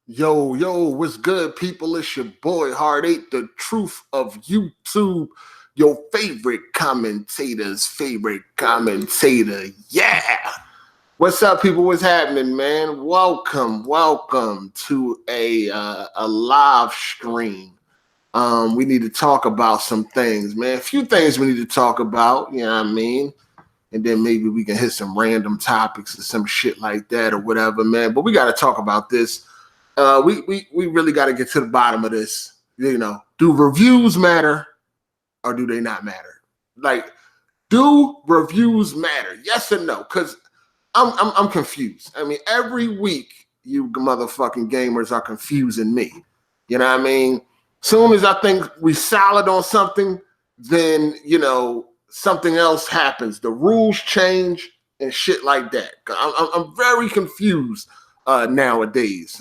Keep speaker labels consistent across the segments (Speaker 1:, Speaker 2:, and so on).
Speaker 1: Yo, what's good, people? It's your boy Hard8, the truth of YouTube, your favorite commentator. Yeah. What's up, people? What's happening, man? Welcome to a live stream. We need to talk about some things, man. A few things we need to talk about, you know what I mean? And then maybe we can hit some random topics or some shit like that or whatever, man. But we got to talk about this. We really got to get to the bottom of this. You know, do reviews matter or do they not matter? Like, do reviews matter? Yes or no? Because I'm confused. I mean, every week you motherfucking gamers are confusing me. You know what I mean? Soon as I think we solid on something, then something else happens. The rules change and shit like that. I'm very confused nowadays.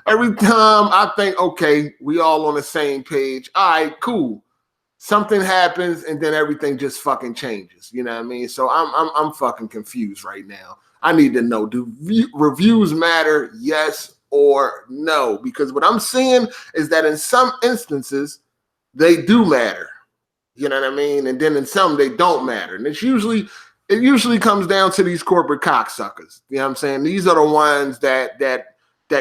Speaker 1: Every time I think, okay, we all on the same page. All right, cool. Something happens and then everything just fucking changes. You know what I mean? So I'm fucking confused right now. I need to know, do reviews matter? Yes or no? Because what I'm seeing is that in some instances they do matter. You know what I mean? And then in some they don't matter. And it usually comes down to these corporate cocksuckers. You know what I'm saying? These are the ones that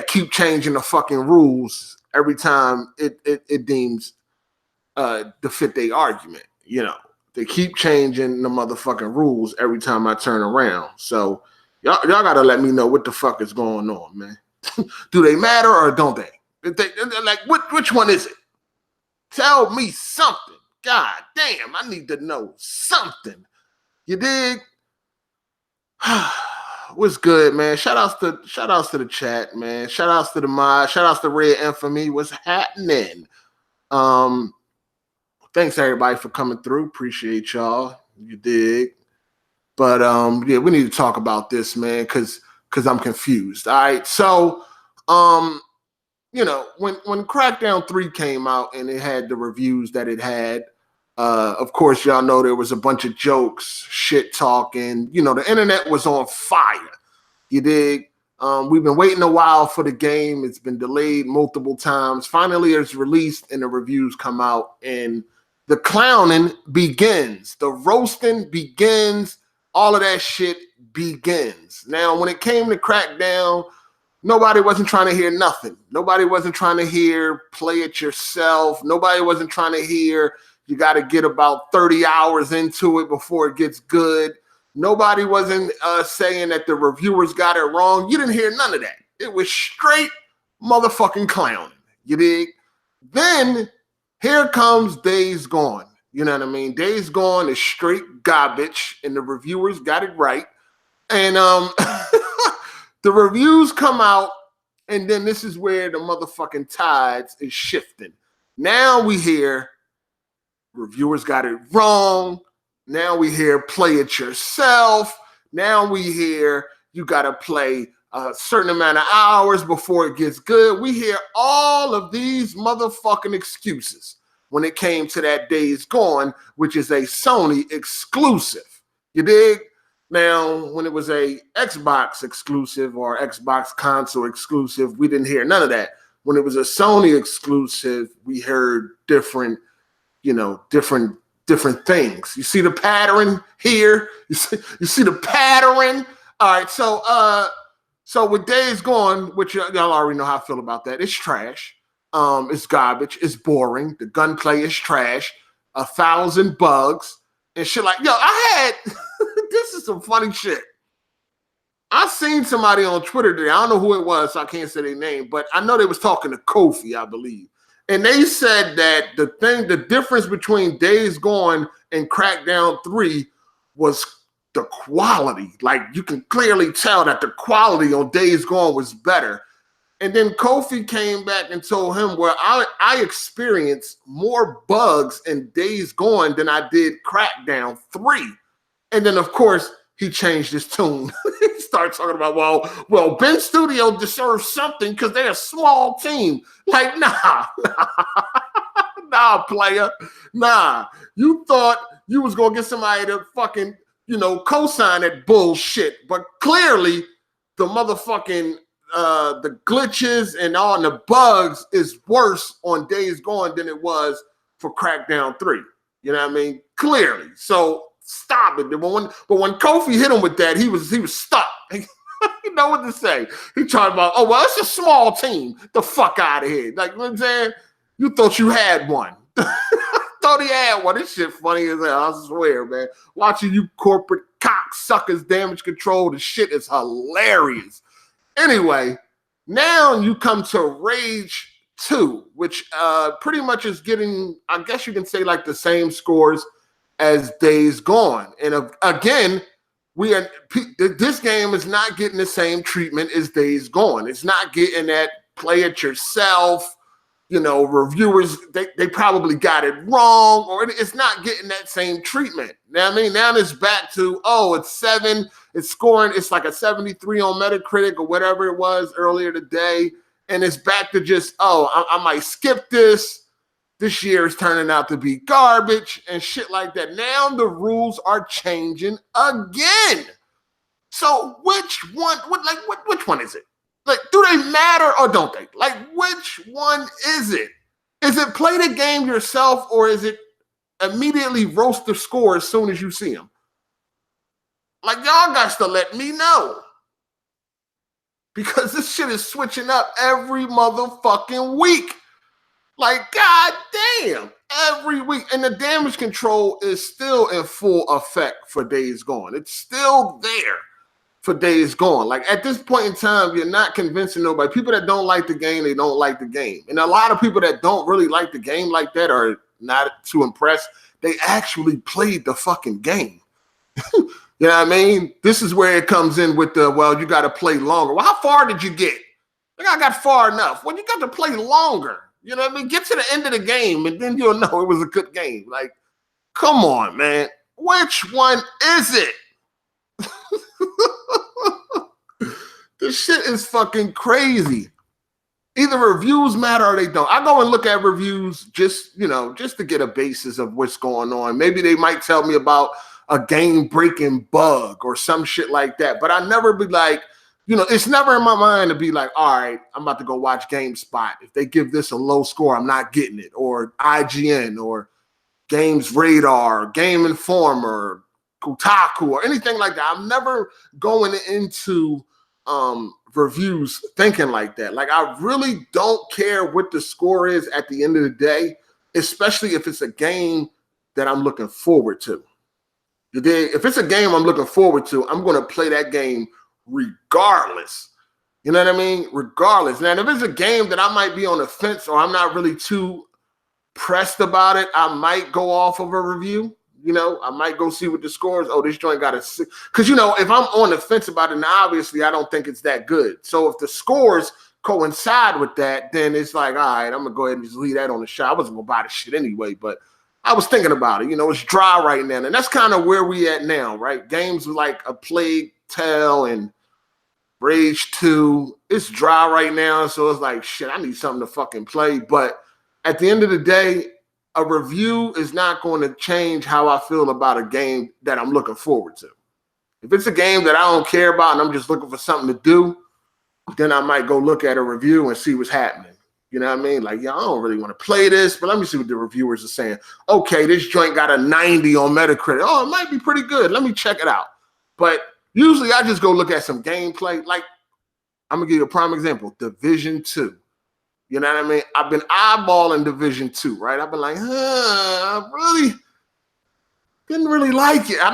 Speaker 1: keep changing the fucking rules every time it deems to fit their argument. You know, they keep changing the motherfucking rules every time I turn around. So y'all gotta let me know what the fuck is going on, man. Do they matter or don't they? Like, which one is it? Tell me something. God damn, I need to know something. You dig? What's good, man? Shout outs to the chat, man. Shout outs to the mod. Shout outs to Red Infamy. What's happening? Thanks everybody for coming through. Appreciate y'all. You dig? But yeah, we need to talk about this, man, because I'm confused. All right. So when Crackdown 3 came out and it had the reviews that it had, of course, y'all know there was a bunch of jokes, shit talking. You know, the internet was on fire. You dig? We've been waiting a while for the game. It's been delayed multiple times. Finally, it's released and the reviews come out and the clowning begins. The roasting begins. All of that shit begins. Now, when it came to Crackdown, nobody wasn't trying to hear nothing. Nobody wasn't trying to hear play it yourself. Nobody wasn't trying to hear you got to get about 30 hours into it before it gets good. Nobody wasn't saying that the reviewers got it wrong. You didn't hear none of that. It was straight motherfucking clowning. You dig? Then here comes Days Gone. You know what I mean? Days Gone is straight garbage, and the reviewers got it right. And the reviews come out, and then this is where the motherfucking tides is shifting. Now we hear reviewers got it wrong. Now we hear play it yourself. Now we hear you got to play a certain amount of hours before it gets good. We hear all of these motherfucking excuses when it came to that Days Gone, which is a Sony exclusive. You dig? Now, when it was a Xbox exclusive or Xbox console exclusive, we didn't hear none of that. When it was a Sony exclusive, we heard different things. You see the pattern here? You see the pattern? All right, so with Days Gone, which y'all already know how I feel about that, it's trash. It's garbage. It's boring. The gunplay is trash. 1,000 bugs and shit like, I had, this is some funny shit. I seen somebody on Twitter today. I don't know who it was, so I can't say their name, but I know they was talking to Kofi, I believe. And they said that the difference between Days Gone and Crackdown 3 was the quality. Like, you can clearly tell that the quality on Days Gone was better. And then Kofi came back and told him, well, I experienced more bugs in Days Gone than I did Crackdown 3. And then, of course, he changed his tune. He started talking about, well, Ben Studio deserves something because they're a small team. Like, nah, player. Nah. You thought you was going to get somebody to fucking, co-sign that bullshit. But clearly, the motherfucking the glitches and all the bugs is worse on Days Gone than it was for Crackdown 3. You know what I mean? Clearly. So stop it. But when Kofi hit him with that, he was stuck. You know what to say. He talking about, oh, well, it's a small team. The fuck out of here. Like, you know what I'm saying? You thought you had one. Thought he had one. This shit funny as hell. I swear, man. Watching you corporate cocksuckers damage control, the shit is hilarious. Anyway, now you come to Rage 2, which pretty much is getting, I guess you can say, like the same scores as Days Gone. And again, this game is not getting the same treatment as Days Gone. It's not getting that play it yourself. You know, reviewers, they probably got it wrong, or it's not getting that same treatment. You know what I mean? Now it's back to, oh, it's 7. It's scoring. It's like a 73 on Metacritic or whatever it was earlier today. And it's back to just, oh, I might skip this. This year is turning out to be garbage and shit like that. Now the rules are changing again. So which one is it? Like, do they matter or don't they? Like, which one is it? Is it play the game yourself, or is it immediately roast the score as soon as you see them? Like, y'all got to let me know. Because this shit is switching up every motherfucking week. Like, god damn, every week. And the damage control is still in full effect for Days Gone. It's still there for Days Gone. Like, at this point in time, you're not convincing nobody. People that don't like the game, they don't like the game. And a lot of people that don't really like the game like that are not too impressed. They actually played the fucking game. You know what I mean? This is where it comes in with the, well, you got to play longer. Well, how far did you get? Like, I got far enough. Well, you got to play longer. You know what I mean? Get to the end of the game, and then you'll know it was a good game. Like, come on, man. Which one is it? This shit is fucking crazy. Either reviews matter or they don't. I go and look at reviews just to get a basis of what's going on. Maybe they might tell me about a game-breaking bug or some shit like that. But I never be like, it's never in my mind to be like, all right, I'm about to go watch GameSpot. If they give this a low score, I'm not getting it. Or IGN or Games Radar, Game Informer, Kotaku, or anything like that. I'm never going into reviews thinking like that. Like, I really don't care what the score is at the end of the day, especially if it's a game that I'm looking forward to. If it's a game I'm looking forward to, I'm going to play that game regardless. You know what I mean? Regardless. Now, if it's a game that I might be on the fence or I'm not really too pressed about it, I might go off of a review. I might go see what the score is. Oh, this joint got a 6. Because, if I'm on the fence about it, now obviously I don't think it's that good. So if the scores coincide with that, then it's like, all right, I'm going to go ahead and just leave that on the shot. I wasn't going to buy the shit anyway, but I was thinking about it. It's dry right now. And that's kind of where we at now, right? Games like A Plague Tale and Rage 2, it's dry right now. So it's like, shit, I need something to fucking play. But at the end of the day, a review is not going to change how I feel about a game that I'm looking forward to. If it's a game that I don't care about and I'm just looking for something to do, then I might go look at a review and see what's happening. You know what I mean? Like, I don't really want to play this, but let me see what the reviewers are saying. Okay, this joint got a 90 on Metacritic. Oh, it might be pretty good. Let me check it out. But usually I just go look at some gameplay. Like, I'm going to give you a prime example. Division 2. You know what I mean? I've been eyeballing Division 2, right? I've been like, I really didn't really like it. I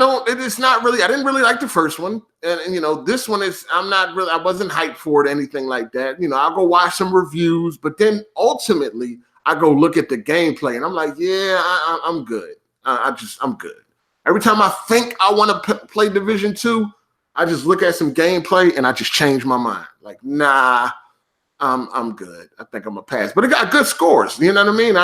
Speaker 1: didn't really like the first one. And this one I wasn't hyped for it, anything like that. I'll go watch some reviews, but then ultimately I go look at the gameplay and I'm like, yeah, I'm good. I'm good. Every time I think I want to play Division 2, I just look at some gameplay and I just change my mind. Like, nah, I'm good. I think I'm gonna pass. But it got good scores. You know what I mean?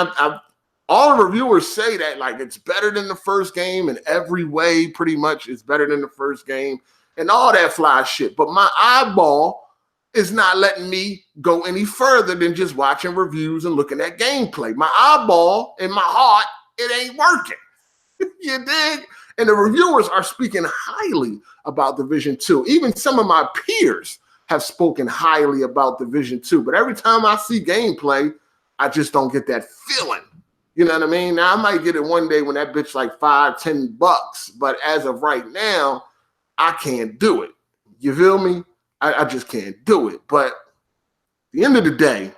Speaker 1: All the reviewers say that, like, it's better than the first game in every way. Pretty much, it's better than the first game and all that fly shit. But my eyeball is not letting me go any further than just watching reviews and looking at gameplay. My eyeball and my heart, it ain't working. You dig? And the reviewers are speaking highly about Division 2. Even some of my peers have spoken highly about Division 2. But every time I see gameplay, I just don't get that feeling. You know what I mean? Now, I might get it one day when that bitch like $5-10, but as of right now, I can't do it. You feel me? I just can't do it. But at the end of the day,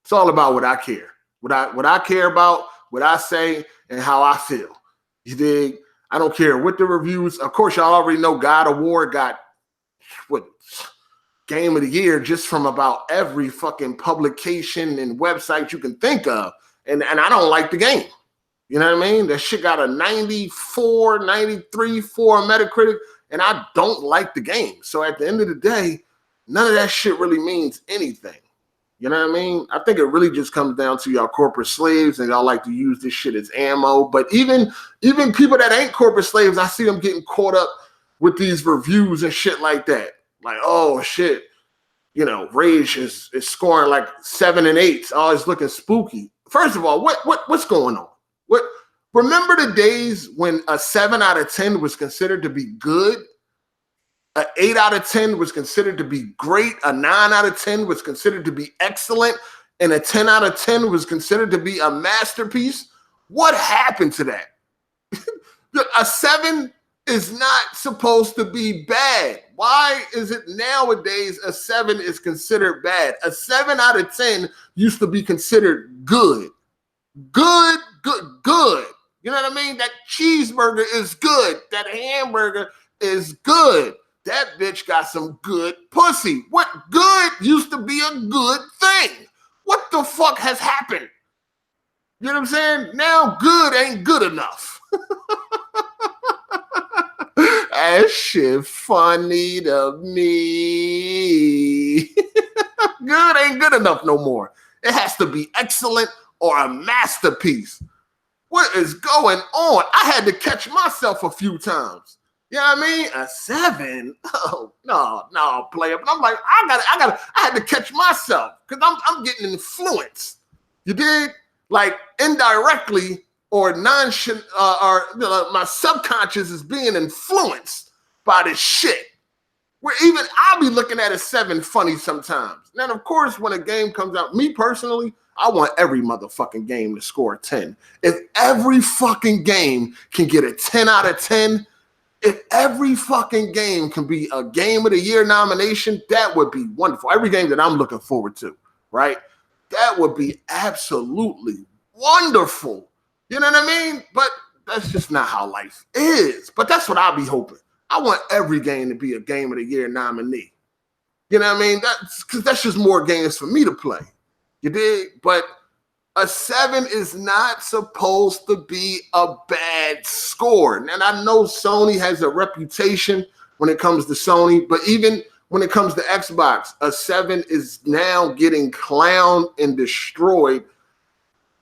Speaker 1: it's all about what I care. What I care about, what I say, and how I feel. You dig? I don't care what the reviews. Of course, y'all already know God of War got what Game of the Year just from about every fucking publication and website you can think of. And I don't like the game. You know what I mean? That shit got a 94, 93 for Metacritic, and I don't like the game. So at the end of the day, none of that shit really means anything. You know what I mean? I think it really just comes down to y'all corporate slaves, and y'all like to use this shit as ammo. But even people that ain't corporate slaves, I see them getting caught up with these reviews and shit like that. Like, oh shit, you know, Rage is scoring like 7 and 8. Oh, it's looking spooky. First of all, what's going on? Remember the days when a 7 out of 10 was considered to be good? An 8 out of 10 was considered to be great. A 9 out of 10 was considered to be excellent. And a 10 out of 10 was considered to be a masterpiece. What happened to that? A 7 is not supposed to be bad. Why is it nowadays a 7 is considered bad? A 7 out of 10 used to be considered good. Good. You know what I mean? That cheeseburger is good. That hamburger is good. That bitch got some good pussy. What good used to be a good thing? What the fuck has happened? You know what I'm saying? Now good ain't good enough. That shit funny to me. Good ain't good enough no more. It has to be excellent or a masterpiece. What is going on? I had to catch myself a few times. You know what I mean? A 7? Oh, no, player. But I'm like, I had to catch myself because I'm getting influenced. You dig? Like indirectly or nonchalant, or you know, my subconscious is being influenced by this shit. Where even I'll be looking at a 7 funny sometimes. Now, of course, when a game comes out, me personally, I want every motherfucking game to score a 10. If every fucking game can get a 10 out of 10, if every fucking game can be a Game of the Year nomination, that would be wonderful. Every game that I'm looking forward to, right? That would be absolutely wonderful. You know what I mean? But that's just not how life is. But that's what I'll be hoping. I want every game to be a Game of the Year nominee. You know what I mean? That's because that's just more games for me to play. You dig? But a 7 is not supposed to be a bad score. And I know Sony has a reputation when it comes to Sony, but even when it comes to Xbox, a 7 is now getting clowned and destroyed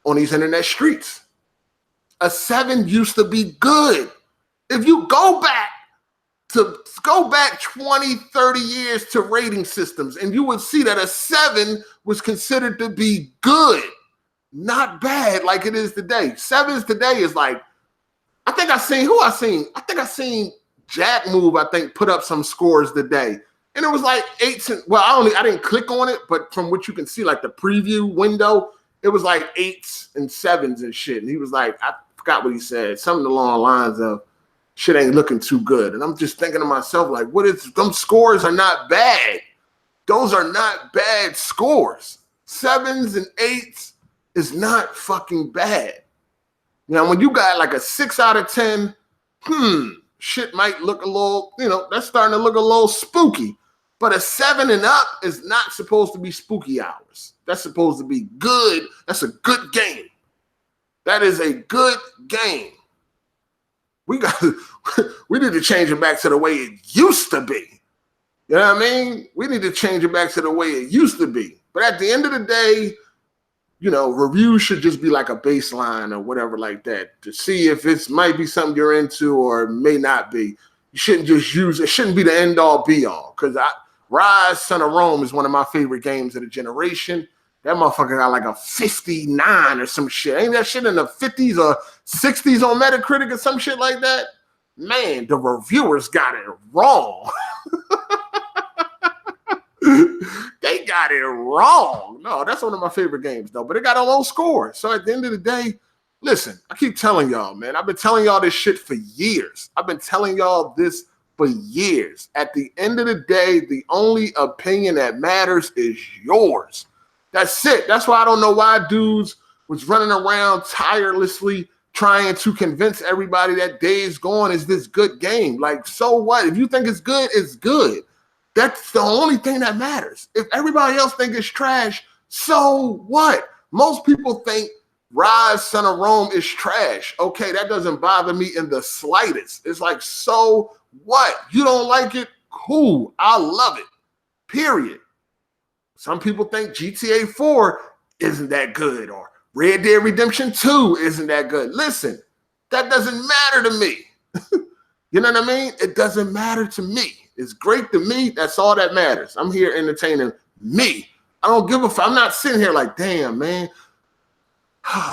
Speaker 1: on these internet streets. A 7 used to be good. If you go back 20, 30 years to rating systems, and you would see that a 7 was considered to be good, not bad like it is today. 7s today is like, I think I seen Jack Move, put up some scores today. And it was like 8s and, well, I didn't click on it, but from what you can see, like the preview window, it was like 8s and 7s and shit. And he was like, I forgot what he said, something along the lines of, shit ain't looking too good. And I'm just thinking to myself, like, them scores are not bad. Those are not bad scores. 7s and 8s is not fucking bad. Now, when you got like a 6 out of 10, shit might look a little, that's starting to look a little spooky. But a 7 and up is not supposed to be spooky hours. That's supposed to be good. That's a good game. That is a good game. We need to change it back to the way it used to be. You know what I mean? We need to change it back to the way it used to be. But at the end of the day, reviews should just be like a baseline or whatever like that to see if it might be something you're into or may not be. You shouldn't just use it. Shouldn't be the end all be all. Because Rise, Son of Rome is one of my favorite games of the generation. That motherfucker got like a 59 or some shit. Ain't that shit in the 50s or 60s on Metacritic or some shit like that? Man, the reviewers got it wrong. They got it wrong. No, that's one of my favorite games, though. But it got a low score. So at the end of the day, listen, I keep telling y'all, man. I've been telling y'all this shit for years. I've been telling y'all this for years. At the end of the day, the only opinion that matters is yours. That's it. That's why I don't know why dudes was running around tirelessly trying to convince everybody that Days Gone is this good game. Like, so what? If you think it's good, it's good. That's the only thing that matters. If everybody else think it's trash, so what? Most people think Rise, Son of Rome is trash. Okay, that doesn't bother me in the slightest. It's like, so what? You don't like it? Cool. I love it. Period. Some people think GTA 4 isn't that good, or Red Dead Redemption 2 isn't that good. Listen, that doesn't matter to me. You know what I mean? It doesn't matter to me. It's great to me. That's all that matters. I'm here entertaining me. I don't give a fuck. I'm not sitting here like, damn, man,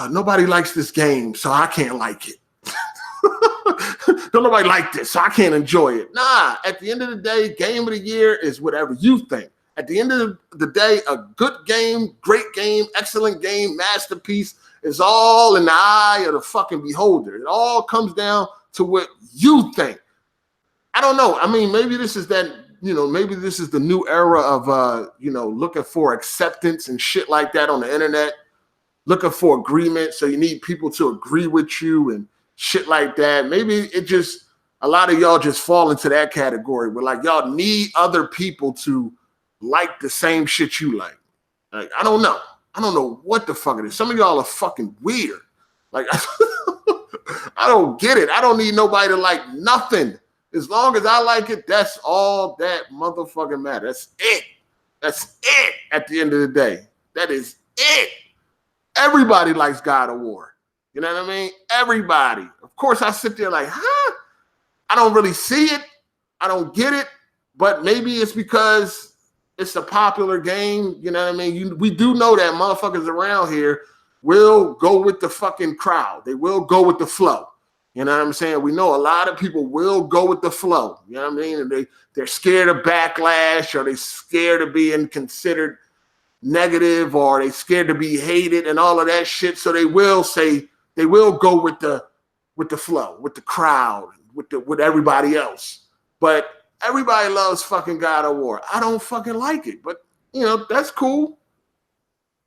Speaker 1: nobody likes this game, so I can't like it. Don't nobody like this, so I can't enjoy it. Nah, at the end of the day, game of the year is whatever you think. At the end of the day, a good game, great game, excellent game, masterpiece is all in the eye of the fucking beholder. It all comes down to what you think. I don't know. I mean, maybe this is that, maybe this is the new era of, looking for acceptance and shit like that on the internet, looking for agreement. So you need people to agree with you and shit like that. Maybe a lot of y'all just fall into that category where like y'all need other people to like the same shit you like. Like, I don't know. I don't know what the fuck it is. Some of y'all are fucking weird. Like, I don't get it. I don't need nobody to like nothing. As long as I like it, that's all that motherfucking matters. That's it. That's it at the end of the day. That is it. Everybody likes God of War. You know what I mean? Everybody. Of course, I sit there like, I don't really see it. I don't get it. But maybe it's because it's a popular game. You know what I mean? We do know that motherfuckers around here will go with the fucking crowd. They will go with the flow. You know what I'm saying? We know a lot of people will go with the flow. You know what I mean? And they're scared of backlash, or they're scared of being considered negative, or they're scared to be hated and all of that shit. So they will go with the flow, with the crowd, with everybody else. But everybody loves fucking God of War. I don't fucking like it, but that's cool.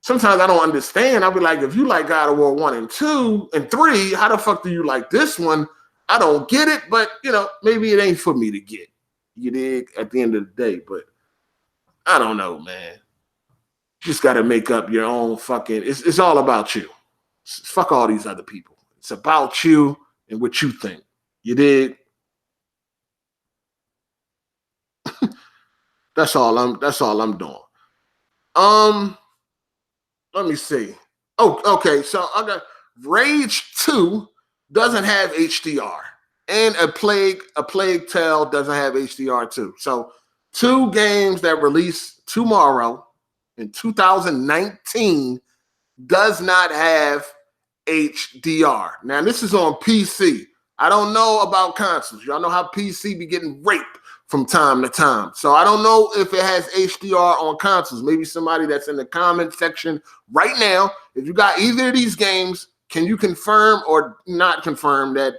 Speaker 1: Sometimes I don't understand. I'll be like, if you like God of War 1 and 2 and 3, how the fuck do you like this one? I don't get it, but maybe it ain't for me to get. You dig? At the end of the day, but I don't know, man. You just got to make up your own fucking. It's all about you. Fuck all these other people. It's about you and what you think. You dig? That's all I'm doing. Let me see. Oh, okay. So I got Rage 2 doesn't have HDR, and a Plague Tale doesn't have HDR too. So 2 games that release tomorrow in 2019 does not have HDR. Now this is on PC. I don't know about consoles. Y'all know how PC be getting raped from time to time. So I don't know if it has HDR on consoles. Maybe somebody that's in the comment section right now, if you got either of these games, can you confirm or not confirm that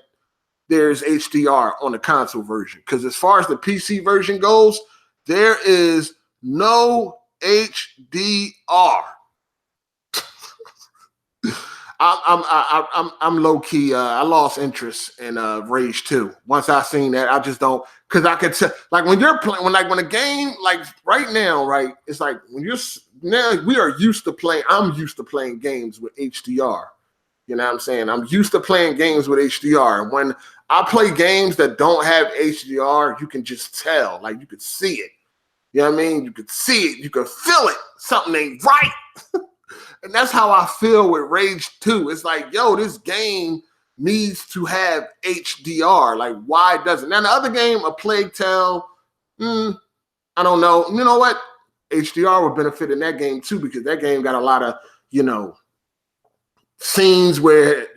Speaker 1: there's HDR on the console version? Because as far as the PC version goes, there is no HDR. I'm low key. I lost interest in Rage 2. Once I seen that, I just don't, because I could tell. Like when you're playing, when a game, like right now, right? It's like when we are used to playing. I'm used to playing games with HDR. You know what I'm saying? I'm used to playing games with HDR. And when I play games that don't have HDR, you can just tell. Like you could see it. You know what I mean? You could see it. You could feel it. Something ain't right. And that's how I feel with Rage 2. It's like, yo, this game needs to have HDR. Like, why doesn't? Now, the other game, A Plague Tale, I don't know. You know what? HDR would benefit in that game, too, because that game got a lot of, scenes where,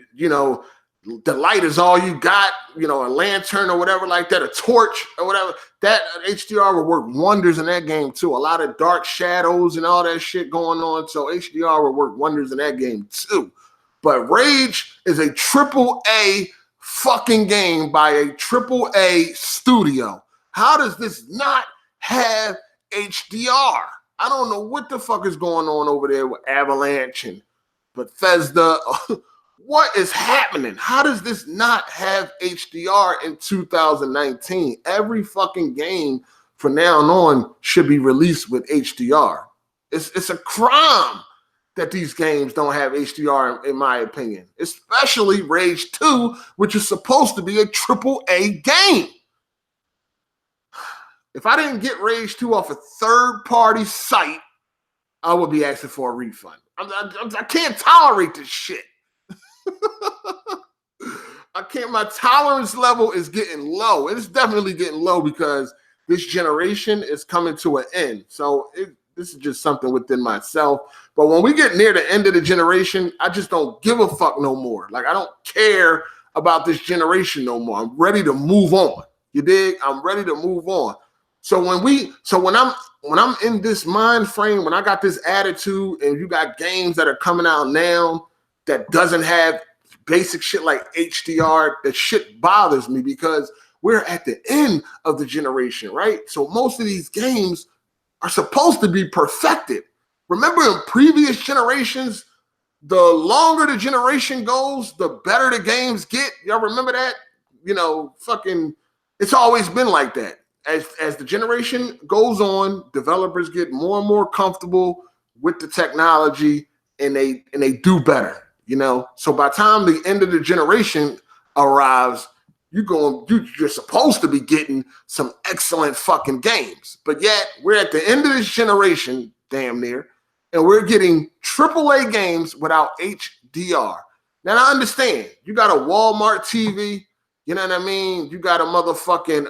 Speaker 1: the light is all you got, you know, a lantern or whatever like that, a torch or whatever, that HDR will work wonders in that game too. A lot of dark shadows and all that shit going on. So HDR will work wonders in that game too. But Rage is a AAA fucking game by a AAA studio. How does this not have HDR? I don't know what the fuck is going on over there with Avalanche and Bethesda. What is happening? How does this not have HDR in 2019? Every fucking game from now on should be released with HDR. It's a crime that these games don't have HDR, in my opinion, especially Rage 2, which is supposed to be a AAA game. If I didn't get Rage 2 off a third-party site, I would be asking for a refund. I can't tolerate this shit. I can't. My tolerance level is getting low. It's definitely getting low because this generation is coming to an end. So this is just something within myself. But when we get near the end of the generation, I just don't give a fuck no more. Like, I don't care about this generation no more. I'm ready to move on. You dig? I'm ready to move on. So when I'm in this mind frame, when I got this attitude, and you got games that are coming out now that doesn't have basic shit like HDR, that shit bothers me because we're at the end of the generation, right? So most of these games are supposed to be perfected. Remember in previous generations, the longer the generation goes, the better the games get. Y'all remember that? You know, fucking, it's always been like that. As the generation goes on, developers get more and more comfortable with the technology, and they do better, you know. So by the time the end of the generation arrives, you're supposed to be getting some excellent fucking games. But yet we're at the end of this generation, damn near, and we're getting AAA games without HDR. Now I understand you got a Walmart TV. You know what I mean? You got a motherfucking,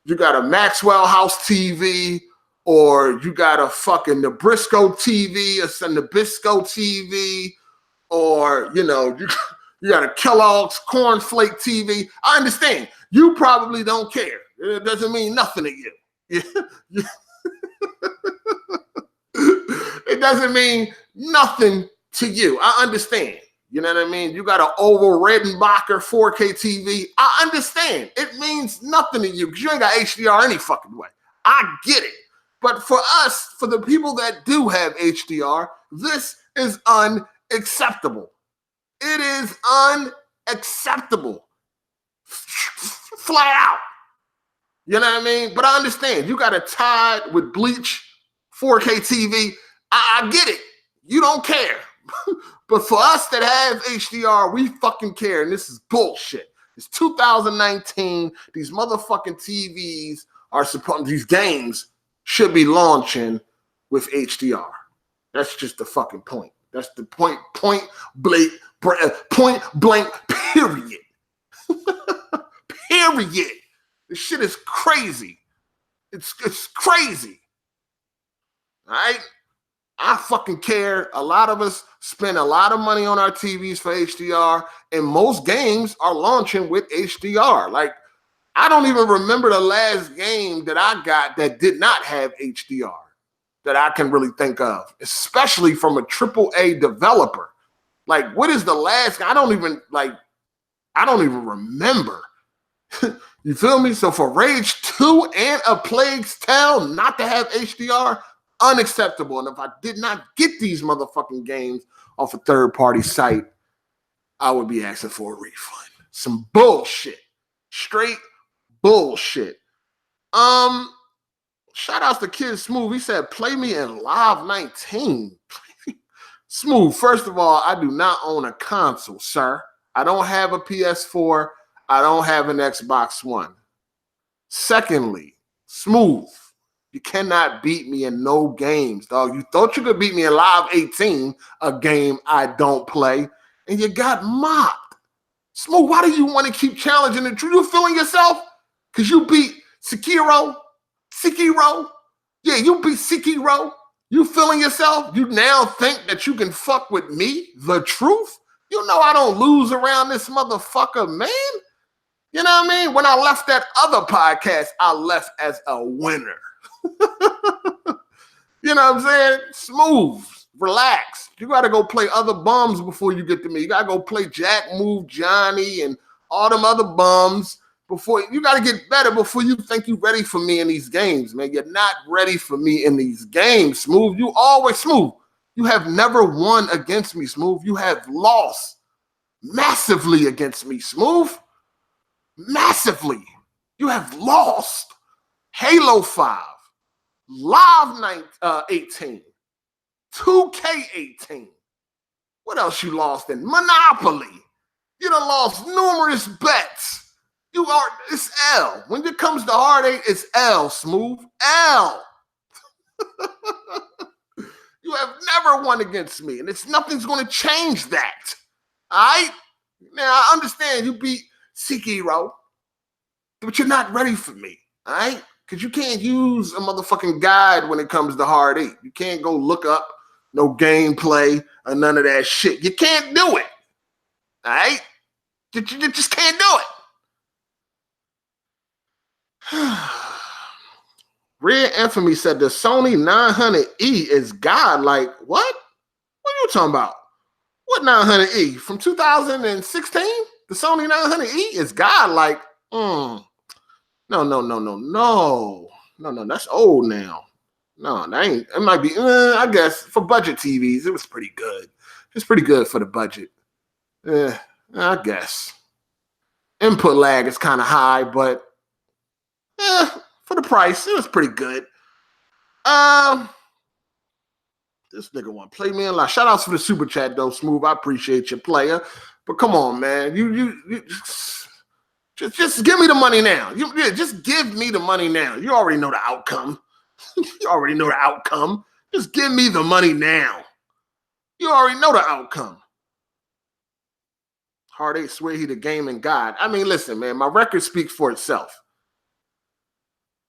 Speaker 1: you got a Maxwell House TV, or you got a fucking Nabisco TV, or some Nabisco TV, or, you know, you got a Kellogg's Cornflake TV. I understand. You probably don't care. It doesn't mean nothing to you. It doesn't mean nothing to you. I understand. You know what I mean? You got an oval Redenbacher 4K TV. I understand. It means nothing to you because you ain't got HDR any fucking way. I get it. But for us, for the people that do have HDR, this is unacceptable. It is unacceptable. Flat out. You know what I mean? But I understand. You got a Tide with bleach 4K TV. I get it. You don't care. But for us that have HDR, we fucking care, and this is bullshit. It's 2019. These motherfucking TVs are these games should be launching with HDR. That's just the fucking point. That's the point blank, period. Period. This shit is crazy. It's crazy. All right? I fucking care. A lot of us spend a lot of money on our TVs for HDR, and most games are launching with HDR. Like, I don't even remember the last game that I got that did not have HDR that I can really think of, especially from a AAA developer. Like, what is the last? I don't even remember. You feel me? So for Rage 2 and A Plague's Tale not to have HDR, unacceptable. And if I did not get these motherfucking games off a third-party site, I would be asking for a refund. Some bullshit. Straight bullshit. Shout outs to Kid Smooth. He said, play me in Live 19. Smooth, first of all, I do not own a console, sir. I don't have a PS4. I don't have an Xbox One. Secondly, Smooth, you cannot beat me in no games, dog. You thought you could beat me in Live 18, a game I don't play, and you got mocked. Smooth, why do you want to keep challenging the truth? You feeling yourself? Because you beat Sekiro? Yeah, you beat Sekiro. You feeling yourself? You now think that you can fuck with me, the truth? You know I don't lose around this motherfucker, man. You know what I mean? When I left that other podcast, I left as a winner. You know what I'm saying? Smooth, relax. You got to go play other bums before you get to me. You got to go play Jack Move Johnny and all them other bums before. You got to get better before you think you're ready for me in these games, man. You're not ready for me in these games, Smooth. You always, Smooth. You have never won against me, Smooth. You have lost massively against me, Smooth. Massively. You have lost. Halo 5. Live 18, 2K18. What else you lost in? Monopoly. You done lost numerous bets. It's L. When it comes to Hard 8, it's L, Smooth. L. You have never won against me, and nothing's going to change that. All right? Now, I understand you beat Sekiro, but you're not ready for me. All right? Because you can't use a motherfucking guide when it comes to Hard 8. You can't go look up no gameplay or none of that shit. You can't do it. All right? You just can't do it. Red Infamy said the Sony 900E is godlike. What? What are you talking about? What 900E? From 2016? The Sony 900E is godlike. No. No, that's old now. No, that ain't. It might be, I guess, for budget TVs, it was pretty good. It's pretty good for the budget. I guess. Input lag is kind of high, but for the price, it was pretty good. This nigga want to play me in line. Shout outs for the super chat, though, Smooth. I appreciate your player. But come on, man. You just give me the money now. Just give me the money now. You already know the outcome. You already know the outcome. Just give me the money now. You already know the outcome. Hard 8 swear he the gaming god. I mean, listen, man, my record speaks for itself.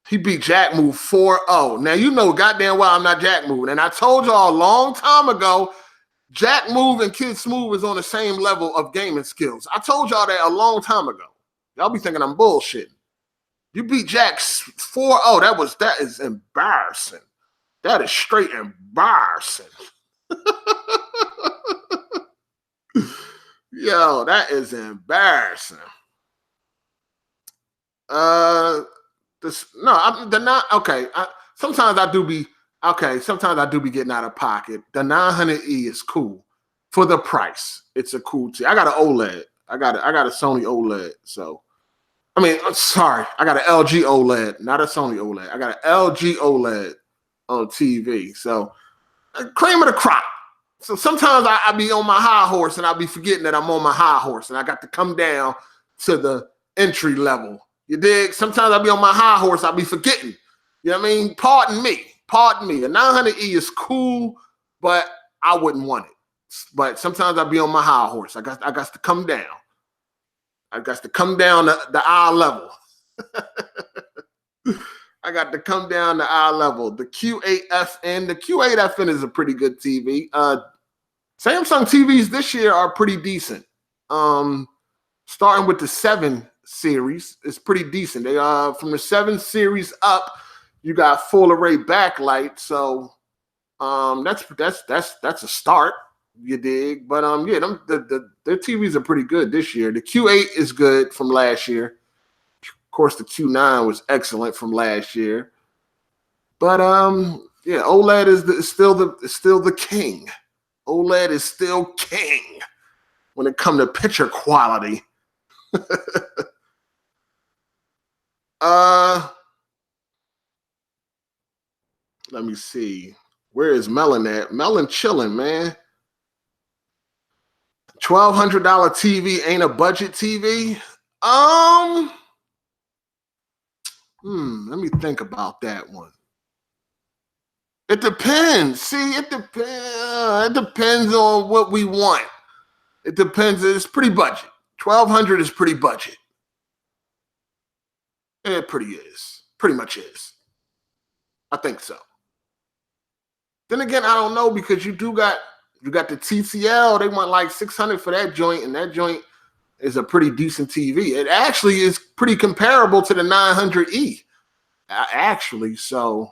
Speaker 1: He beat Jack Move 4-0. Now, you know goddamn well I'm not Jack Move. And I told y'all a long time ago, Jack Move and Kid Smooth is on the same level of gaming skills. I told y'all that a long time ago. Y'all be thinking I'm bullshitting. You beat Jack 4-0. That is embarrassing. That is straight embarrassing. Yo, that is embarrassing. Sometimes I do be getting out of pocket. The 900E is cool for the price. It's a cool TV. I got an OLED. I got a Sony OLED. So, I mean, I'm sorry. I got an LG OLED, not a Sony OLED. I got an LG OLED on TV. So, cream of the crop. So sometimes I be on my high horse and I be forgetting that I'm on my high horse and I got to come down to the entry level. You dig? Sometimes I be on my high horse. I be forgetting. You know what I mean? Pardon me. A 900E is cool, but I wouldn't want it. But sometimes I be on my high horse. I got to come down. I got to come down the eye level. I got to come down the eye level. The Q8FN. The Q8FN is a pretty good TV. Samsung TVs this year are pretty decent. Starting with the 7 series, it's pretty decent. They are from the 7 series up. You got full array backlight, so that's a start. You dig? But yeah, their TVs are pretty good this year. The Q8 is good from last year. Of course, the Q9 was excellent from last year. But yeah, OLED is still the king. OLED is still king when it comes to picture quality. Let me see. Where is Melon at? Melon chilling, man. $1,200 TV ain't a budget TV. Let me think about that one. It depends. See, it depends. It depends on what we want. It depends. It's pretty budget. 1,200 is pretty budget. It pretty much is. I think so. Then again, I don't know because you do got You got the TCL, they want like 600 for that joint, and that joint is a pretty decent TV. It actually is pretty comparable to the 900E, actually. So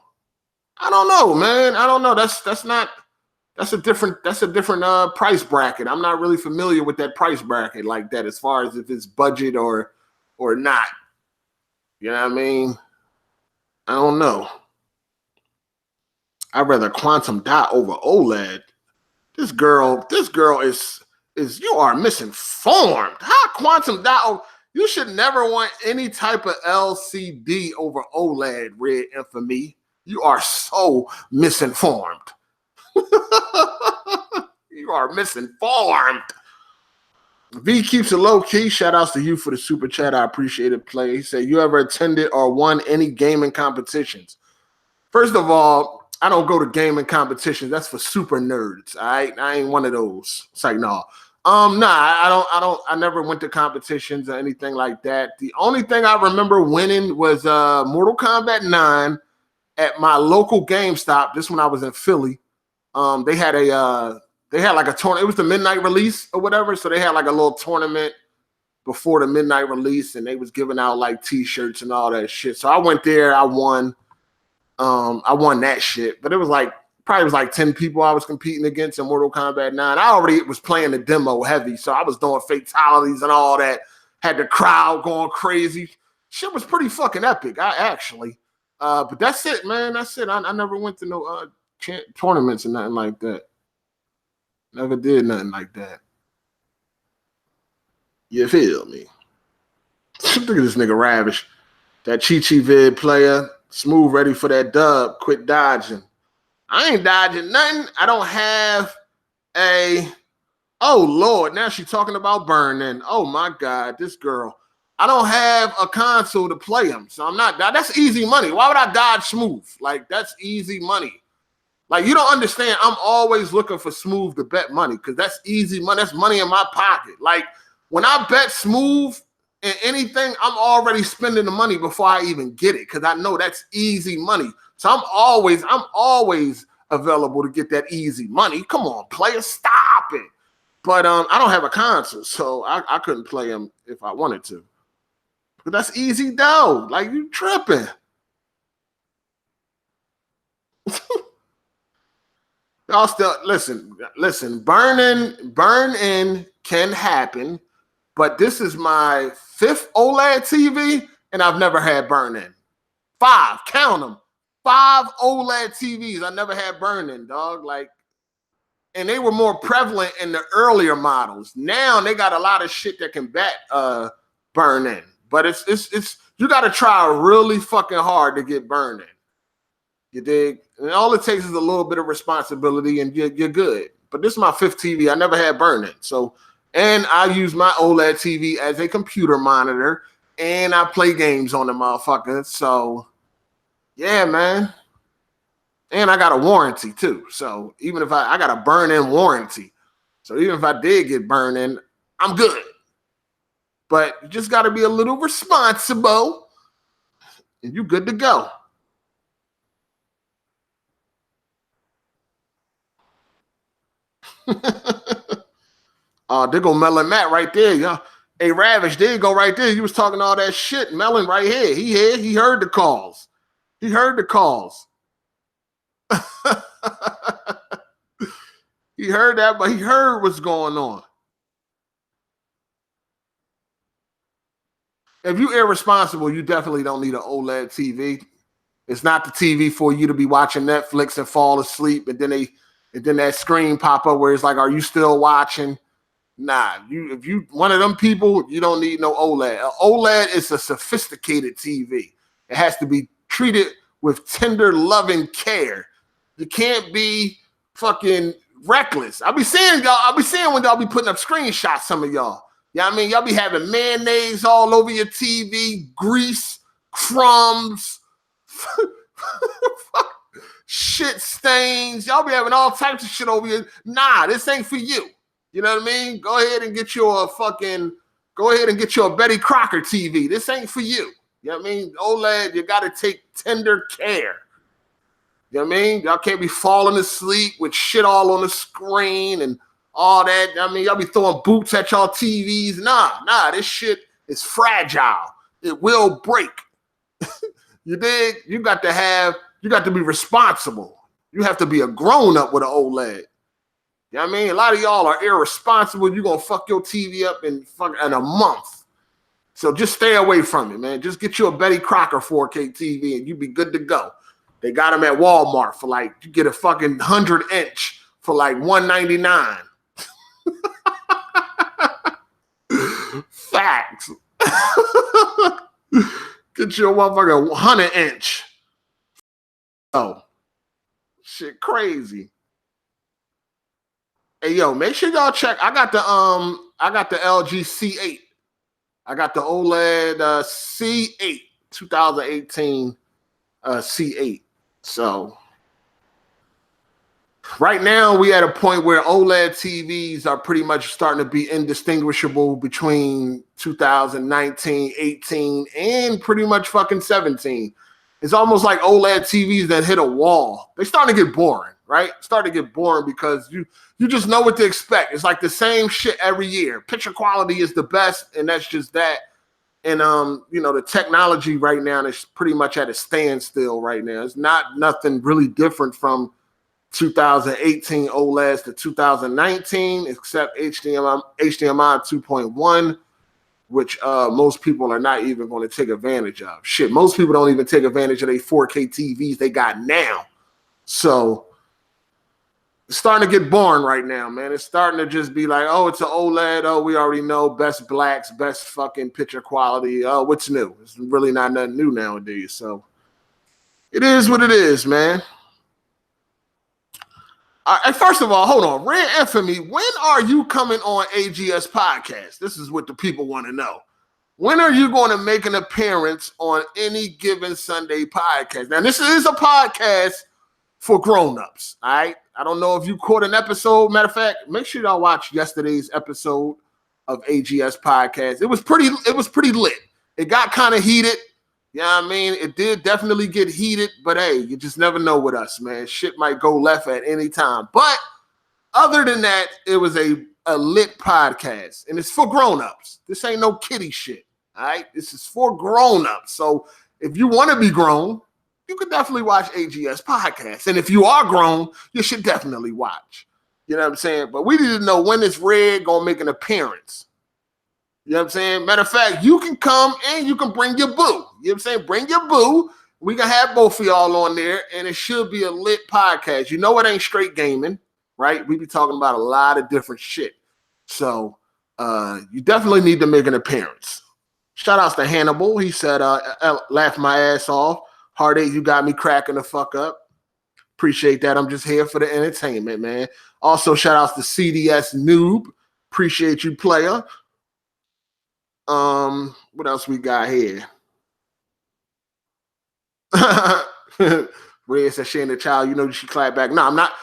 Speaker 1: I don't know, man. I don't know. That's a different price bracket. I'm not really familiar with that price bracket like that, as far as if it's budget or not. You know what I mean? I don't know. I'd rather quantum dot over OLED. This girl is you are misinformed. How quantum dot? You should never want any type of LCD over OLED, Red Infamy. You are so misinformed. You are misinformed. V keeps it low key. Shout outs to you for the super chat. I appreciate it, play. He said, you ever attended or won any gaming competitions? First of all, I don't go to gaming competitions. That's for super nerds. All right. I ain't one of those. It's like, no. I never went to competitions or anything like that. The only thing I remember winning was Mortal Kombat 9 at my local GameStop. This when I was in Philly. They had like a tournament. It was the midnight release or whatever. So they had like a little tournament before the midnight release, and they was giving out like t-shirts and all that shit. So I went there, I won that shit. But it was like probably was like 10 people I was competing against in Mortal Kombat 9. I already was playing the demo heavy, so I was doing fatalities and all that. Had the crowd going crazy. Shit was pretty fucking epic, but that's it, man. That's it. I never went to no tournaments and nothing like that. Never did nothing like that. You feel me? Look at this nigga Ravish. That Chi vid player. Smooth, ready for that dub. Quit dodging. I ain't dodging nothing. I don't have a... Oh, Lord. Now she's talking about burning. Oh, my God. This girl. I don't have a console to play him. So I'm not... That's easy money. Why would I dodge Smooth? Like, that's easy money. Like, you don't understand. I'm always looking for Smooth to bet money because that's easy money. That's money in my pocket. Like, when I bet Smooth in anything, I'm already spending the money before I even get it because I know that's easy money. So I'm always available to get that easy money. Come on, player, stop it. But I don't have a console, so I couldn't play him if I wanted to. But that's easy though. Like, you tripping. Y'all still listen. Burn-in can happen, but this is my 5th OLED TV, and I've never had burn-in. 5, count them. 5 OLED TVs. I never had burn-in, dog. Like, and they were more prevalent in the earlier models. Now they got a lot of shit that can bat burn-in, but it's you got to try really fucking hard to get burn-in. You dig? And all it takes is a little bit of responsibility, and you're good. But this is my 5th TV. I never had burn-in. So, and I use my OLED TV as a computer monitor, and I play games on the motherfucker. So, yeah, man. And I got a warranty too. So even if I got a burn-in warranty. So even if I did get burn-in, I'm good. But you just got to be a little responsible, and you're good to go. There go Melon Matt right there, y'all. Hey, Ravish, there you go right there. You was talking all that shit. Melon right here. He heard the calls. He heard the calls. He heard that, but he heard what's going on. If you're irresponsible, you definitely don't need an OLED TV. It's not the TV for you to be watching Netflix and fall asleep, and then that screen pop up where it's like, "Are you still watching?" Nah, if you one of them people, you don't need no OLED. An OLED is a sophisticated TV. It has to be treated with tender, loving care. You can't be fucking reckless. I'll be seeing when y'all be putting up screenshots, some of y'all. You know what I mean? Y'all be having mayonnaise all over your TV, grease, crumbs, shit stains. Y'all be having all types of shit over here. Nah, this ain't for you. You know what I mean? Go ahead and get you a Betty Crocker TV. This ain't for you. You know what I mean? OLED, you got to take tender care. You know what I mean? Y'all can't be falling asleep with shit all on the screen and all that. I mean, y'all be throwing boots at y'all TVs. Nah, this shit is fragile. It will break. You dig? You got to be responsible. You have to be a grown-up with an OLED. You know what I mean? A lot of y'all are irresponsible. You're going to fuck your TV up in a month. So just stay away from it, man. Just get you a Betty Crocker 4K TV and you be good to go. They got them at Walmart for like, you get a fucking 100-inch for like $199. Facts. Get you a motherfucking 100-inch. Oh, shit crazy. Hey, yo, make sure y'all check. I got the LG C8. I got the OLED C8 2018 C8. So right now we at a point where OLED TVs are pretty much starting to be indistinguishable between 2019, 18, and pretty much fucking 17. It's almost like OLED TVs that hit a wall. They starting to get boring, right? Starting to get boring because you just know what to expect. It's like the same shit every year. Picture quality is the best, and that's just that. And the technology right now is pretty much at a standstill right now. It's nothing really different from 2018 OLEDs to 2019, except HDMI 2.1, which most people are not even going to take advantage of. Shit, most people don't even take advantage of their 4K TVs they got now. So it's starting to get boring right now, man. It's starting to just be like, oh, it's an OLED. Oh, we already know best blacks, best fucking picture quality. Oh, what's new? It's really not nothing new nowadays. So it is what it is, man. First of all, hold on. Red Infamy, when are you coming on AGS Podcast? This is what the people want to know. When are you going to make an appearance on Any Given Sunday podcast? Now, this is a podcast for grown-ups, all right? I don't know if you caught an episode. Matter of fact, make sure y'all watch yesterday's episode of AGS Podcast. It was pretty lit. It got kind of heated. You know what I mean? It did definitely get heated, but hey, you just never know with us, man. Shit might go left at any time. But other than that, it was a lit podcast, and it's for grown-ups. This ain't no kiddie shit, all right? This is for grown-ups. So if you want to be grown, you could definitely watch AGS Podcast. And if you are grown, you should definitely watch. You know what I'm saying? But we need to know when is Red going to make an appearance. You know what I'm saying? Matter of fact, you can come and you can bring your boo. You know what I'm saying? Bring your boo. We can have both of y'all on there, and it should be a lit podcast. You know it ain't straight gaming, right? We be talking about a lot of different shit. So you definitely need to make an appearance. Shout outs to Hannibal. He said, laugh my ass off. Hard8, you got me cracking the fuck up. Appreciate that. I'm just here for the entertainment, man. Also, shout outs to CDS Noob. Appreciate you, player. What else we got here? Red said, Shane the child, you know she clap back. No, I'm not.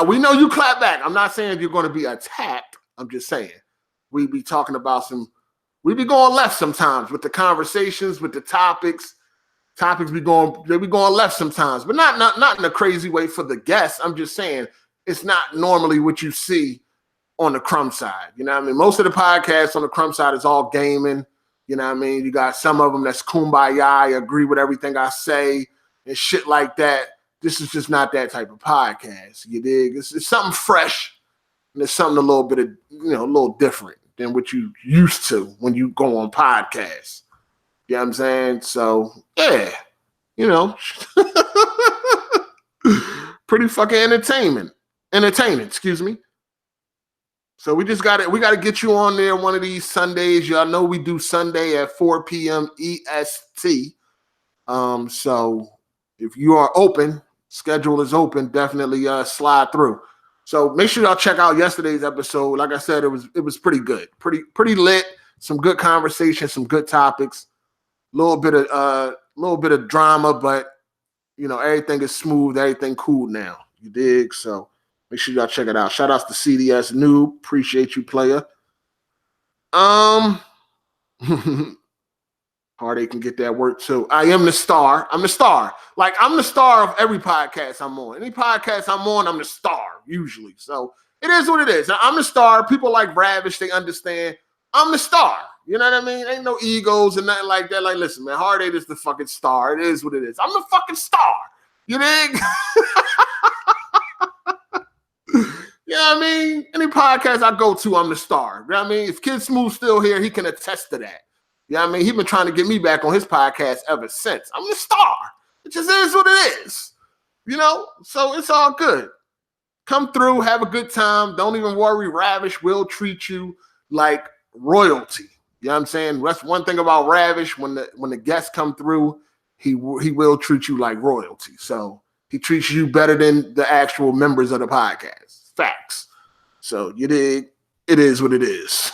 Speaker 1: We know you clap back. I'm not saying you're going to be attacked. I'm just saying we be talking about we be going left sometimes with the conversations, with the topics. Topics be going left sometimes, but not in a crazy way for the guests. I'm just saying it's not normally what you see on the Crumb side. You know what I mean? Most of the podcasts on the Crumb side is all gaming. You know what I mean? You got some of them that's kumbaya, I agree with everything I say and shit like that. This is just not that type of podcast. You dig? It's something fresh, and it's something a little bit of, a little different than what you used to when you go on podcasts. You know what I'm saying? So, yeah, pretty fucking entertaining, excuse me. So we got to get you on there one of these Sundays. Y'all know we do Sunday at 4 p.m. EST. So if you are open, schedule is open, definitely slide through. So make sure y'all check out yesterday's episode. Like I said, it was pretty good. Pretty lit, some good conversation, some good topics. Little bit of drama, but everything is smooth, everything cool now. You dig? So make sure y'all check it out. Shout outs to CDS Noob. Appreciate you, player. Hard8 can get that work too. I am the star. I'm the star. Like, I'm the star of every podcast I'm on. Any podcast I'm on, I'm the star usually. So it is what it is. I'm the star. People like Ravish, they understand. I'm the star. You know what I mean? Ain't no egos and nothing like that. Like, listen, man, Hard8 is the fucking star. It is what it is. I'm the fucking star. You dig? You know what I mean? Any podcast I go to, I'm the star. You know what I mean? If Kid Smooth's still here, he can attest to that. You know what I mean? He's been trying to get me back on his podcast ever since. I'm the star. It just is what it is. You know? So it's all good. Come through, have a good time. Don't even worry. Ravish will treat you like royalty. You know what I'm saying? That's one thing about Ravish. When the guests come through, he will treat you like royalty. So he treats you better than the actual members of the podcast. Facts. So you dig? It is what it is.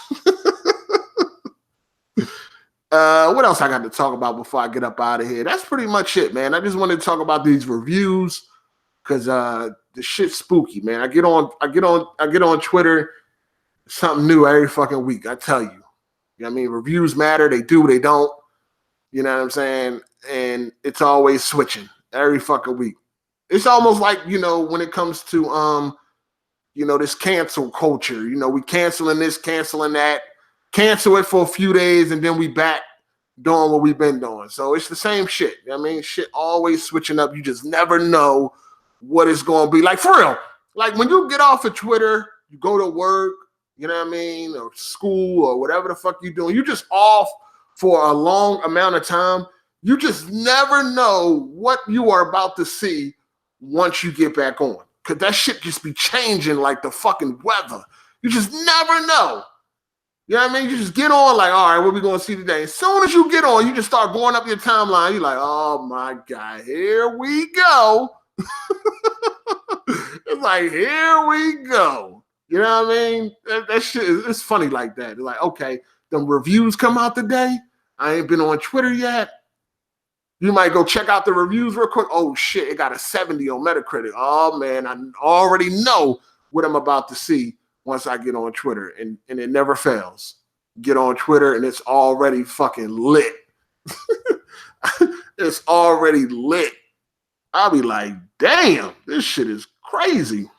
Speaker 1: What else I got to talk about before I get up out of here? That's pretty much it, man. I just wanted to talk about these reviews because the shit's spooky, man. I get on Twitter, something new every fucking week. I tell you. You know what I mean? Reviews matter. They do, they don't. You know what I'm saying? And it's always switching every fucking week. It's almost like, you know, when it comes to you know, this cancel culture. You know, we canceling this, canceling that. Cancel it for a few days, and then we back doing what we've been doing. So it's the same shit. You know what I mean? Shit always switching up. You just never know what it's going to be. Like, for real. Like, when you get off of Twitter, you go to work, you know what I mean, or school or whatever the fuck you're doing. You just off for a long amount of time. You just never know what you are about to see once you get back on. Because that shit just be changing like the fucking weather. You just never know. You know what I mean? You just get on like, all right, what we going to see today? As soon as you get on, you just start going up your timeline. You're like, oh, my God, here we go. It's like, here we go. You know what I mean? That shit it's funny like that. They're like, okay, the reviews come out today. I ain't been on Twitter yet. You might go check out the reviews real quick. Oh, shit, it got a 70 on Metacritic. Oh, man, I already know what I'm about to see once I get on Twitter, and it never fails. Get on Twitter, and it's already fucking lit. It's already lit. I'll be like, damn, this shit is crazy.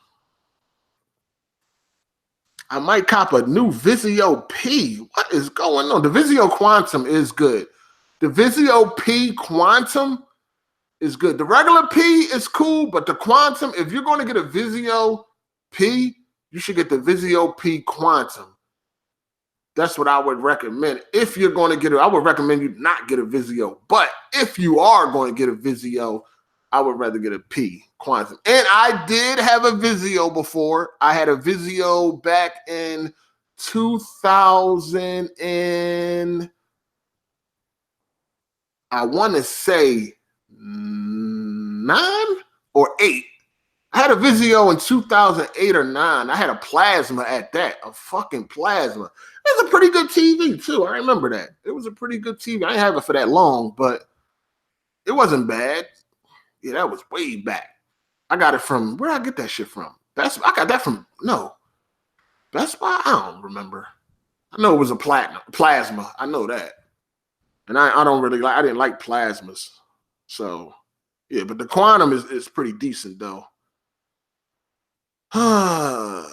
Speaker 1: I might cop a new Vizio P. What is going on? The Vizio Quantum is good. The Vizio P Quantum is good. The regular P is cool, but the Quantum, if you're going to get a Vizio P, you should get the Vizio P Quantum. That's what I would recommend. If you're going to get it, I would recommend you not get a Vizio. But if you are going to get a Vizio, I would rather get a P Quantum. And I did have a Vizio before. I had a Vizio back in 2000 and I want to say 9 or 8. I had a Vizio in 2008 or 9. I had a plasma at that, a fucking plasma. It was a pretty good TV too. I remember that. It was a pretty good TV. I didn't have it for that long, but it wasn't bad. Yeah, that was way back. I got it from, where did I get that shit from? I got that from, Best Buy? I don't remember. I know it was a plasma. I know that. And I don't really I didn't like plasmas. So, yeah, but the Quantum is pretty decent though. All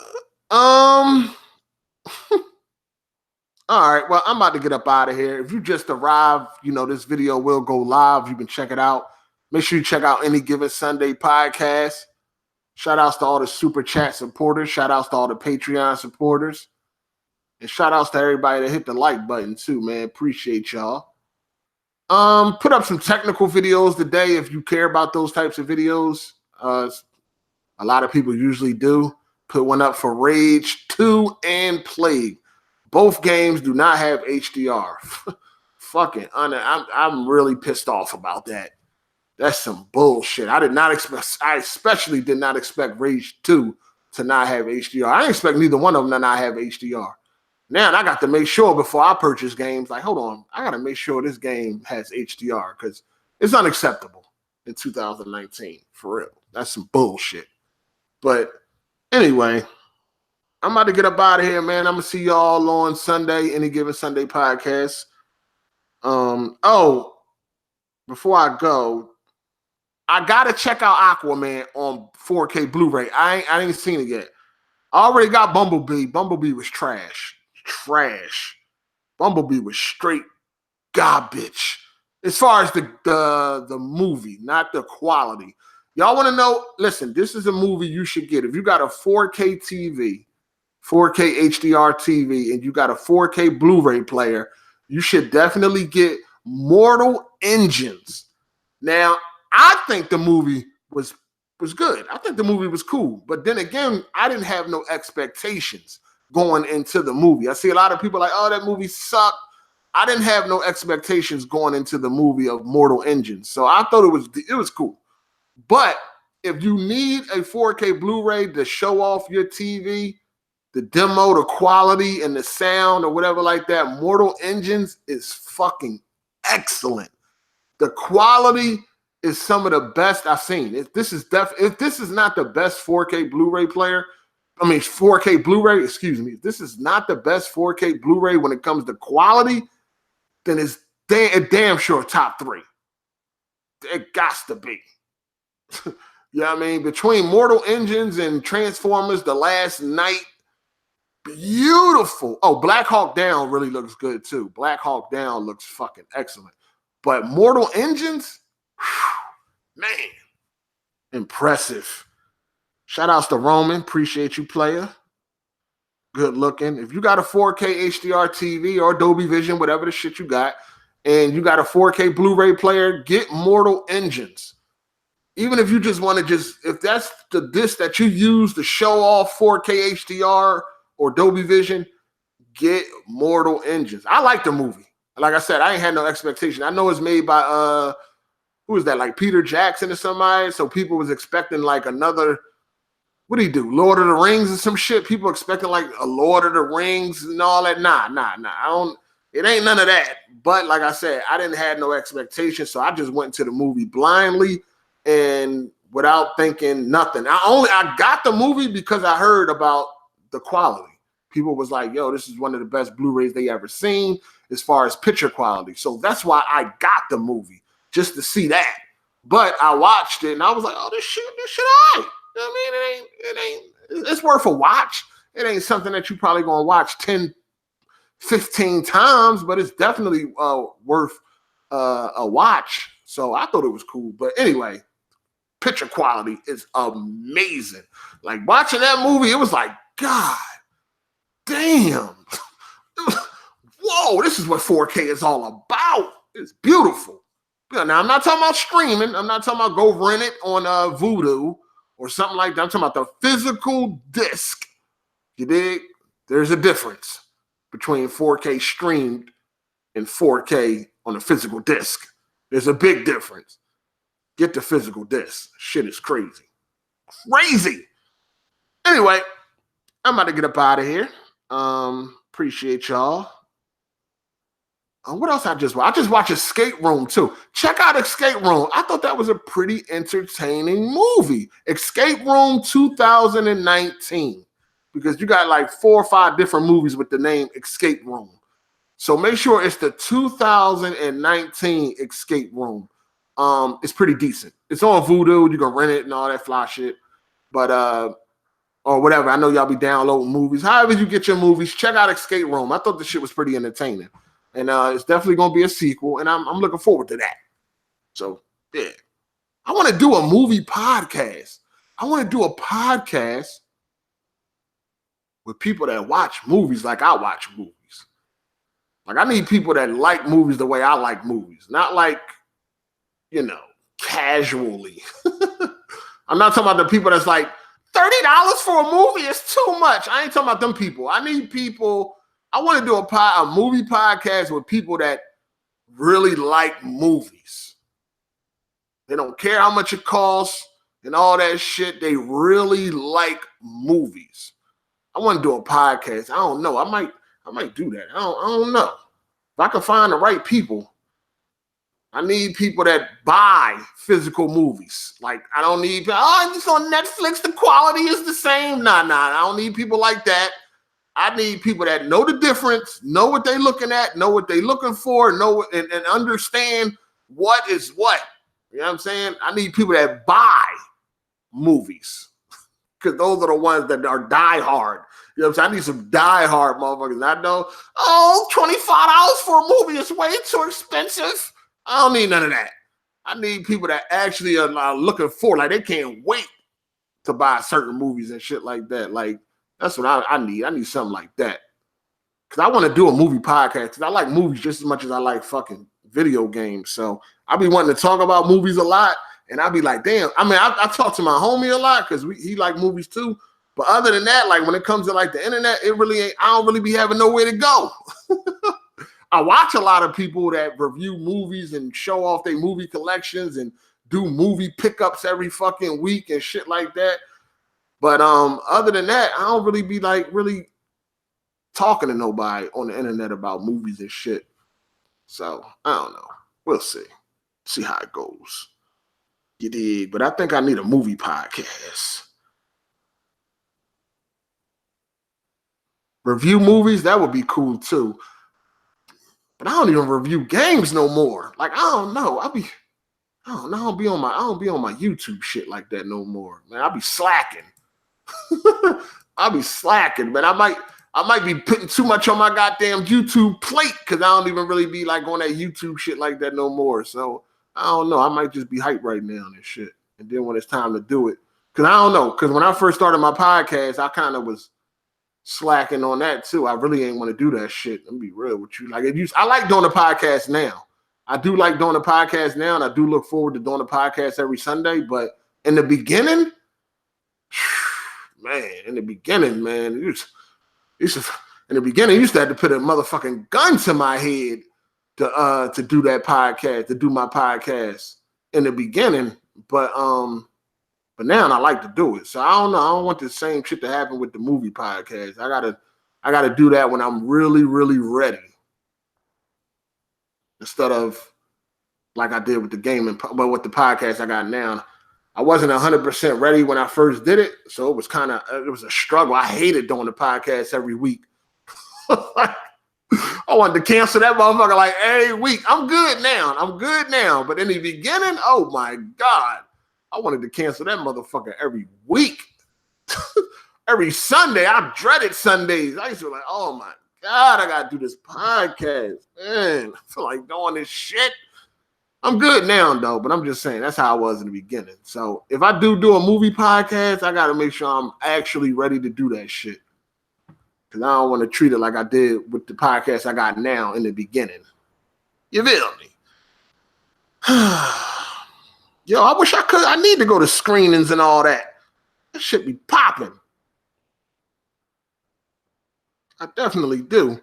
Speaker 1: right, well, I'm about to get up out of here. If you just arrived, you know, this video will go live. You can check it out. Make sure you check out Any Given Sunday podcast. Shout outs to all the Super Chat supporters. Shout outs to all the Patreon supporters. And shout outs to everybody that hit the like button too, man. Appreciate y'all. Put up some technical videos today if you care about those types of videos. A lot of people usually do. Put one up for Rage 2 and Plague. Both games do not have HDR. Fucking, I'm really pissed off about that. That's some bullshit. I especially did not expect Rage 2 to not have HDR. I didn't expect neither one of them to not have HDR. Now I got to make sure before I purchase games, like, hold on, I got to make sure this game has HDR because it's unacceptable in 2019, for real. That's some bullshit. But anyway, I'm about to get up out of here, man. I'm going to see y'all on Sunday, Any Given Sunday podcast. Oh, before I go, I gotta check out Aquaman on 4K Blu-ray. I ain't seen it yet. I already got Bumblebee. Bumblebee was trash. Trash. Bumblebee was straight garbage. As far as the movie, not the quality. Y'all want to know? Listen, this is a movie you should get. If you got a 4K TV, 4K HDR TV, and you got a 4K Blu-ray player, you should definitely get Mortal Engines. Now, I think the movie was good. I think the movie was cool. But then again, I didn't have no expectations going into the movie. I see a lot of people like, oh, that movie sucked. I didn't have no expectations going into the movie of Mortal Engines. So I thought it was cool. But if you need a 4K Blu-ray to show off your TV, the demo, the quality, and the sound or whatever like that, Mortal Engines is fucking excellent. The quality is some of the best I've seen. If this is not the best 4K Blu-ray player, 4K Blu-ray, excuse me, if this is not the best 4K Blu-ray when it comes to quality, then it's damn sure top 3. It gots to be. You know what I mean? Between Mortal Engines and Transformers The Last Night, beautiful. Oh, Black Hawk Down really looks good too. Black Hawk Down looks fucking excellent. But Mortal Engines, whew, man, impressive. Shout outs to Roman. Appreciate you, player. Good looking. If you got a 4K HDR TV or Dolby Vision, whatever the shit you got, and you got a 4K Blu-ray player, get Mortal Engines. Even if you just want to if that's the disc that you use to show off 4K HDR or Dolby Vision, get Mortal Engines. I like the movie. Like I said, I ain't had no expectation. I know it's made by who is that? Like Peter Jackson or somebody. So people was expecting like another. What do he do? Lord of the Rings or some shit? People expecting like a Lord of the Rings and all that. Nah. It ain't none of that. But like I said, I didn't have no expectations. So I just went to the movie blindly and without thinking nothing. I got the movie because I heard about the quality. People was like, yo, this is one of the best Blu-rays they ever seen as far as picture quality. So that's why I got the movie, just to see that. But I watched it and I was like, oh, this shit all right. You know what I mean? It's worth a watch. It ain't something that you probably gonna watch 10, 15 times, but it's definitely worth a watch. So I thought it was cool. But anyway, picture quality is amazing. Like watching that movie, it was like, God damn. Whoa, this is what 4K is all about. It's beautiful. Now, I'm not talking about streaming. I'm not talking about go rent it on Voodoo or something like that. I'm talking about the physical disc. You dig? There's a difference between 4K streamed and 4K on a physical disc. There's a big difference. Get the physical disc. Shit is crazy. Crazy. Anyway, I'm about to get up out of here. Appreciate y'all. What else I just watched? I just watched Escape Room too. Check out Escape Room. I thought that was a pretty entertaining movie. Escape Room 2019. Because you got like 4 or 5 different movies with the name Escape Room. So make sure it's the 2019 Escape Room. It's pretty decent. It's on Voodoo. You can rent it and all that fly shit. But or whatever. I know y'all be downloading movies. However you get your movies, check out Escape Room. I thought the shit was pretty entertaining. And it's definitely going to be a sequel, and I'm looking forward to that. So, yeah. I want to do a movie podcast. I want to do a podcast with people that watch movies like I watch movies. Like, I need people that like movies the way I like movies, not like, casually. I'm not talking about the people that's like, $30 for a movie is too much. I ain't talking about them people. I need people... I want to do a movie podcast with people that really like movies. They don't care how much it costs and all that shit. They really like movies. I want to do a podcast. I don't know. I might do that. I don't know. If I can find the right people, I need people that buy physical movies. Like, I don't need, it's on Netflix. The quality is the same. Nah. I don't need people like that. I need people that know the difference, know what they're looking at, know what they're looking for, know and understand what is what. You know what I'm saying? I need people that buy movies because those are the ones that are die hard. You know what I'm saying? I need some die hard motherfuckers. I know, $25 for a movie is way too expensive. I don't need none of that. I need people that actually are looking for, like they can't wait to buy certain movies and shit like that. Like, that's what I need. I need something like that. Because I want to do a movie podcast because I like movies just as much as I like fucking video games. So I be wanting to talk about movies a lot. And I'll be like, damn. I mean, I talk to my homie a lot because he like movies too. But other than that, like when it comes to like the internet, it really ain't, I don't really be having nowhere to go. I watch a lot of people that review movies and show off their movie collections and do movie pickups every fucking week and shit like that. But other than that, I don't really be like really talking to nobody on the internet about movies and shit. So I don't know. We'll see. See how it goes. You dig? But I think I need a movie podcast. Review movies, that would be cool too. But I don't even review games no more. Like, I don't know. I don't be on my YouTube shit like that no more. Man, I'll be slacking. I'll be slacking, but I might be putting too much on my goddamn YouTube plate because I don't even really be like on that YouTube shit like that no more. So I don't know. I might just be hyped right now and shit. And then when it's time to do it, because I don't know. Because when I first started my podcast, I kind of was slacking on that too. I really ain't want to do that shit. Let me be real with you. Like I like doing the podcast now. I do like doing the podcast now, and I do look forward to doing the podcast every Sunday. But in the beginning, man, in the beginning, you used to have to put a motherfucking gun to my head to do that podcast, to do my podcast in the beginning. But now I like to do it. So I don't know. I don't want the same shit to happen with the movie podcast. I gotta do that when I'm really, really ready. Instead of like I did with the gaming, but with the podcast I got now. I wasn't 100% ready when I first did it. So it was a struggle. I hated doing the podcast every week. I wanted to cancel that motherfucker like every week. I'm good now. But in the beginning, oh my God, I wanted to cancel that motherfucker every week. Every Sunday. I dreaded Sundays. I used to be like, oh my God, I got to do this podcast. Man, I feel like doing this shit. I'm good now, though, but I'm just saying that's how I was in the beginning. So if I do a movie podcast, I got to make sure I'm actually ready to do that shit. Because I don't want to treat it like I did with the podcast I got now in the beginning. You feel me? Yo, I wish I could. I need to go to screenings and all that. That shit be popping. I definitely do.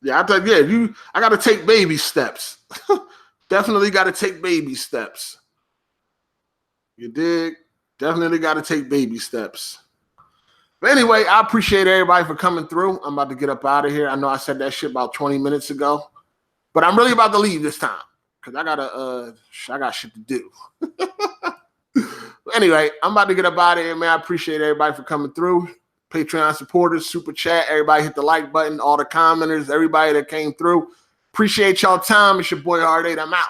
Speaker 1: Yeah, I got to take baby steps. Definitely got to take baby steps. You dig? Definitely got to take baby steps. But anyway, I appreciate everybody for coming through. I'm about to get up out of here. I know I said that shit about 20 minutes ago, but I'm really about to leave this time because I got shit to do. Anyway, I'm about to get up out of here, man. I appreciate everybody for coming through. Patreon supporters, super chat, everybody hit the like button, all the commenters, everybody that came through. Appreciate y'all time. It's your boy Hard8. I'm out.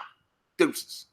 Speaker 1: Deuces.